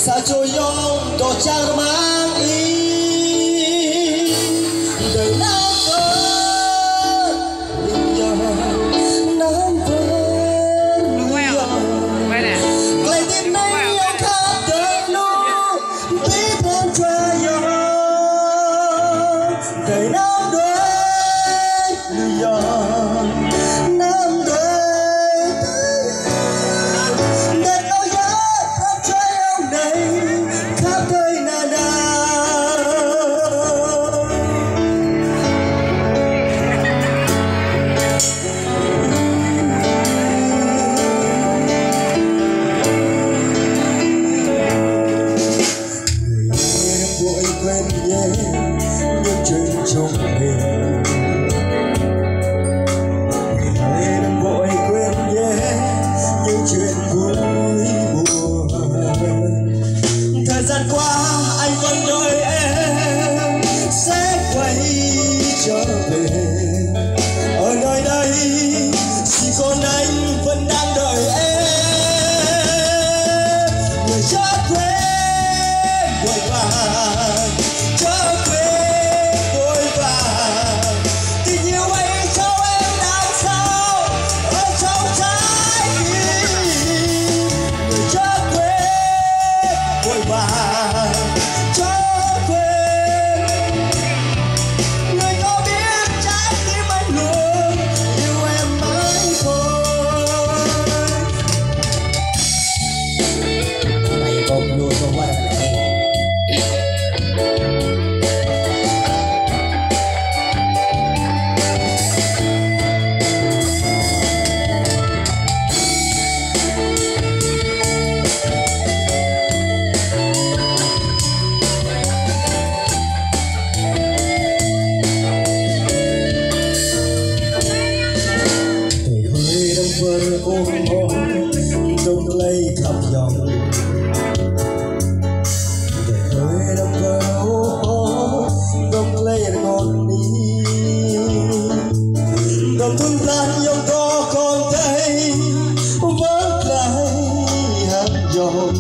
sao cho yong đỏ trang mang ý đời nào có giờ nam vơi lấy tim này yêu khát đời luôn biết bên trời yo đời nào đôi yo nam đời để tôi nhớ khắp trái ông này khắp đời na na vội quên nhé những chuyện trong đêm người đừng vội quên nhé những chuyện vui buồn thời gian qua anh vẫn đợi em sẽ quay trở về ở nơi đây chỉ còn anh vẫn đang đợi em người chớ quên vội vàng chớ quên vội vàng tình yêu ấy cho em đang sao ở trong trái tim người chớ quên vội vàng chớ quên người có biết trái tim anh luôn yêu em mãi thôi mày bông luôn không qua vơi ôm ôm đông lấy khắp dòng để hơi đông vơi ôm ôm đông lấy ngọn đi đông thương tan dòng có con tay vẫn lại hát dòng